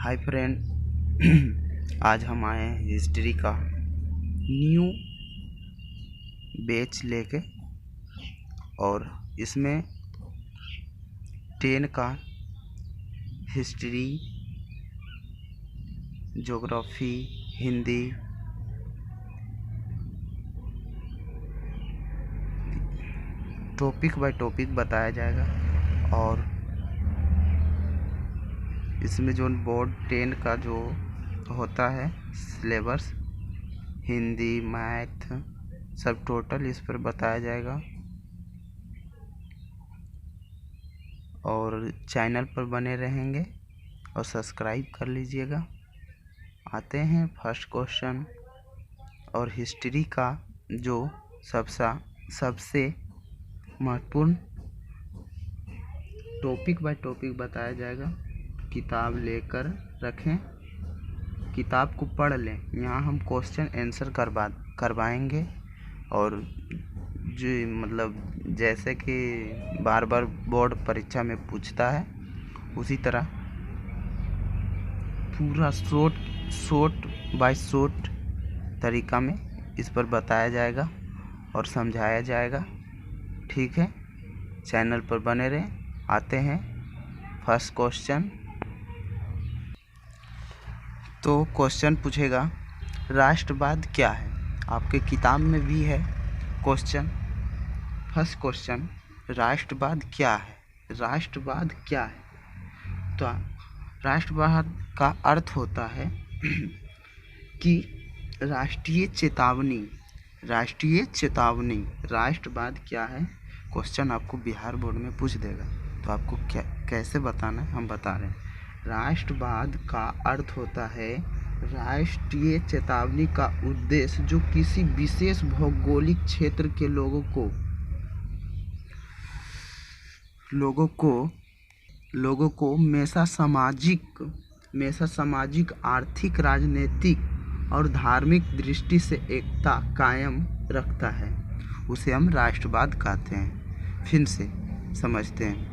Hi friend. आज हम आए हैं हिस्ट्री का न्यू बैच लेके और इसमें 10 का history, geography, Hindi, topic by topic बताया जाएगा। और इसमें जो बोर्ड 10 का जो होता है सिलेबस, हिंदी, मैथ सब टोटल इस पर बताया जाएगा। और चैनल पर बने रहेंगे और सब्सक्राइब कर लीजिएगा। आते हैं फर्स्ट क्वेश्चन। और हिस्ट्री का जो सबसे महत्वपूर्ण टॉपिक बाय टॉपिक बताया जाएगा। किताब लेकर रखें, किताब को पढ़ लें। यहाँ हम क्वेश्चन आंसर करवाएंगे और जो मतलब जैसे कि बार बार बोर्ड परीक्षा में पूछता है उसी तरह पूरा शॉर्ट बाय शॉर्ट तरीका में इस पर बताया जाएगा और समझाया जाएगा। ठीक है, चैनल पर बने रहें। आते हैं फर्स्ट क्वेश्चन। तो क्वेश्चन पूछेगा राष्ट्रवाद क्या है। आपके किताब में भी है क्वेश्चन। फर्स्ट क्वेश्चन, राष्ट्रवाद क्या है। राष्ट्रवाद क्या है? तो राष्ट्रवाद का अर्थ होता है कि राष्ट्रीय चेतावनी। राष्ट्रवाद क्या है? क्वेश्चन आपको बिहार बोर्ड में पूछ देगा तो आपको कैसे बताना है हम बता रहे हैं। राष्ट्रवाद का अर्थ होता है राष्ट्रीय चेतावनी का उद्देश्य जो किसी विशेष भौगोलिक क्षेत्र के लोगों को हमेशा सामाजिक, आर्थिक, राजनीतिक और धार्मिक दृष्टि से एकता कायम रखता है, उसे हम राष्ट्रवाद कहते हैं। फिर से समझते हैं,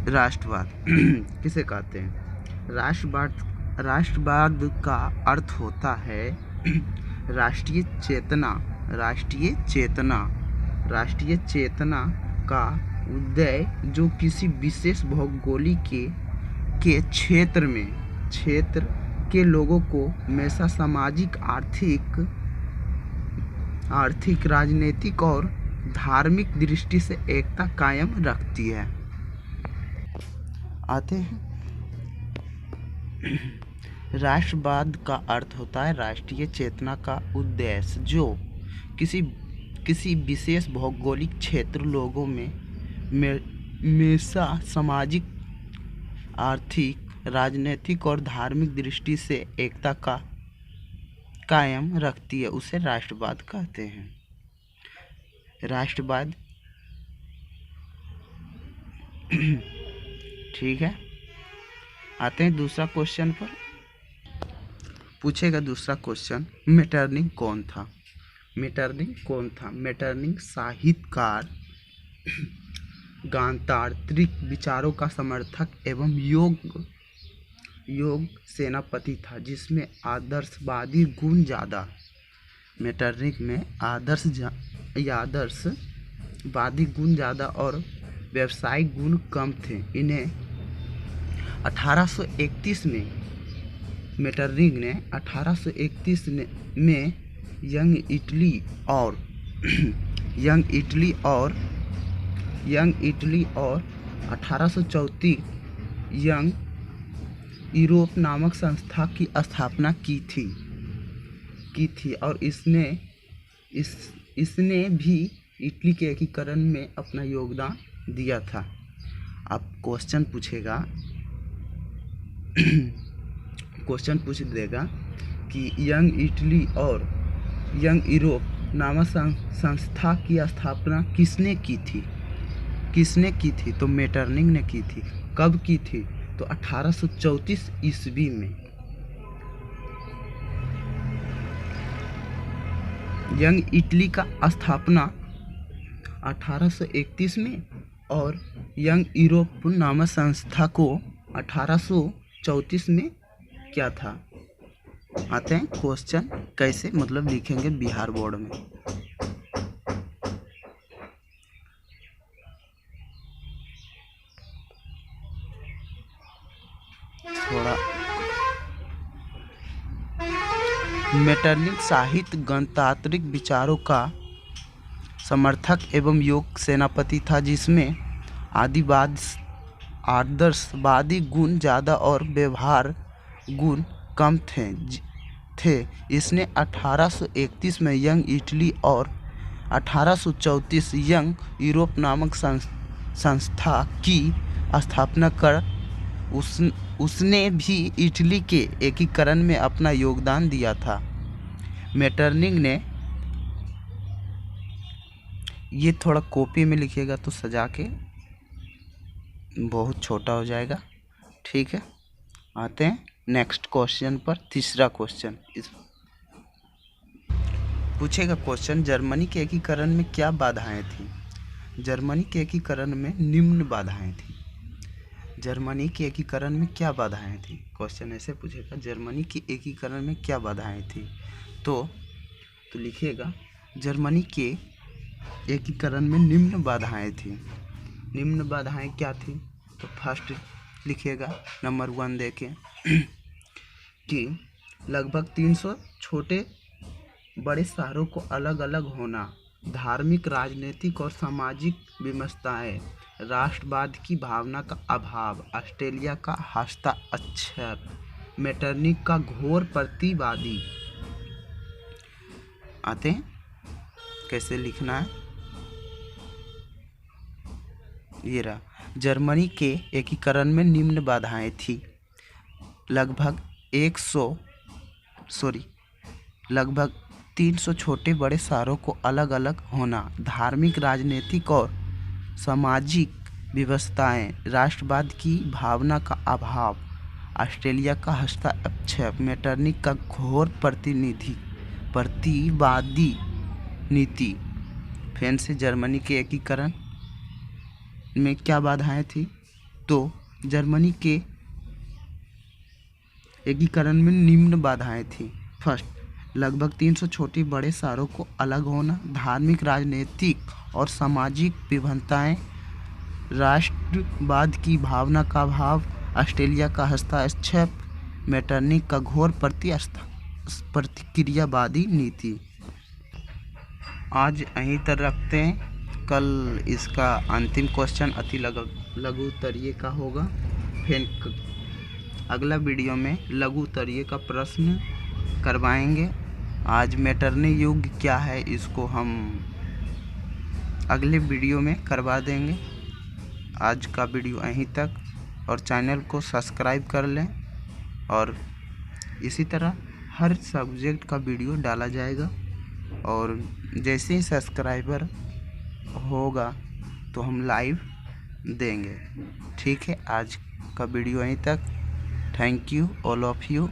राष्ट्रवाद किसे कहते हैं। राष्ट्रवाद का अर्थ होता है राष्ट्रीय चेतना का उदय जो किसी विशेष भौगोलिक के क्षेत्र के लोगों को हमेशा सामाजिक, आर्थिक, राजनीतिक और धार्मिक दृष्टि से एकता कायम रखती है। आते हैं, राष्ट्रवाद का अर्थ होता है राष्ट्रीय चेतना का उद्देश्य जो किसी विशेष भौगोलिक क्षेत्र लोगों में हमेशा सामाजिक, आर्थिक, राजनीतिक और धार्मिक दृष्टि से एकता का कायम रखती है, उसे राष्ट्रवाद कहते हैं। राष्ट्रवाद ठीक है। आते हैं दूसरा क्वेश्चन पर। पूछेगा दूसरा क्वेश्चन, मेटरनिख कौन था। मेटरनिख साहित्यकार, गणतांत्रिक विचारों का समर्थक एवं योग सेनापति था जिसमें आदर्शवादी गुण ज़्यादा। मेटरनिख में आदर्शवादी गुण ज़्यादा और व्यावसायिक गुण कम थे। इन्हें 1831 में मेटरनिख ने 1831 में यंग इटली और 1834 यंग यूरोप नामक संस्था की स्थापना की थी और इसने भी इटली के एकीकरण में अपना योगदान दिया था। अब क्वेश्चन पूछ देगा कि यंग इटली और यंग यूरोप नामक संस्था की स्थापना किसने की थी? तो मेटरनिख ने की थी। कब की थी? तो 1834 ईस्वी में। यंग इटली का स्थापना 1831 में और यंग यूरोप नामक संस्था को 1834 में क्या था। आते हैं क्वेश्चन कैसे मतलब लिखेंगे बिहार बोर्ड में। थोड़ा मेटरनिक साहित्य गणतांत्रिक विचारों का समर्थक एवं योग सेनापति था, जिसमें आदर्शवादी गुण ज़्यादा और व्यवहार गुण कम थे। इसने 1831 में यंग इटली और 1834 यंग यूरोप नामक संस्था की स्थापना कर उसने भी इटली के एकीकरण में अपना योगदान दिया था। मेटरनिक ने, ये थोड़ा कॉपी में लिखिएगा तो सजा के बहुत छोटा हो जाएगा, ठीक है। आते हैं नेक्स्ट क्वेश्चन पर। तीसरा क्वेश्चन इस पूछेगा क्वेश्चन, जर्मनी के एकीकरण में क्या बाधाएं थी। जर्मनी के एकीकरण में निम्न बाधाएं थी। जर्मनी के एकीकरण में क्या बाधाएं थी, क्वेश्चन ऐसे पूछेगा, जर्मनी के एकीकरण में क्या बाधाएं थी। तो लिखिएगा जर्मनी के एकीकरण में निम्न बाधाएं थी। निम्न बाधाएं क्या थी, तो फर्स्ट लिखिएगा नंबर 1 देखें कि लगभग 300 छोटे बड़े शहरों को अलग अलग होना, धार्मिक राजनीतिक और सामाजिक विमर्शताएं, राष्ट्रवाद की भावना का अभाव, ऑस्ट्रेलिया का हस्ताक्षर, मेटरनिक का घोर प्रतिवादी। आते हैं कैसे लिखना है। ये रहा, जर्मनी के एकीकरण में निम्न बाधाएं थी। लगभग 300 छोटे बड़े शहरों को अलग अलग होना, धार्मिक राजनीतिक और सामाजिक विवशताएं, राष्ट्रवाद की भावना का अभाव, ऑस्ट्रेलिया का हस्ताक्षर, मेटरनिक का घोर प्रतिवादी नीति। फिर से जर्मनी के एकीकरण में क्या बाधाएं थी, तो जर्मनी के एकीकरण में निम्न बाधाएं थी। फर्स्ट, लगभग 300 छोटे बड़े शहरों को अलग होना, धार्मिक राजनीतिक और सामाजिक विभिन्नताएं, राष्ट्रवाद की भावना का अभाव, ऑस्ट्रेलिया का हस्तक्षेप, मेटरनिक का घोर प्रतिक्रियावादी नीति। आज यहीं तक रखते हैं, कल इसका अंतिम क्वेश्चन अति लघु उत्तरीय का होगा। फिर अगला वीडियो में लघु उत्तरीय का प्रश्न करवाएंगे। आज मेटरनिक युग क्या है, इसको हम अगले वीडियो में करवा देंगे। आज का वीडियो यहीं तक, और चैनल को सब्सक्राइब कर लें, और इसी तरह हर सब्जेक्ट का वीडियो डाला जाएगा, और जैसे ही सब्सक्राइबर होगा तो हम लाइव देंगे, ठीक है। आज का वीडियो यहीं तक। Thank you all of you.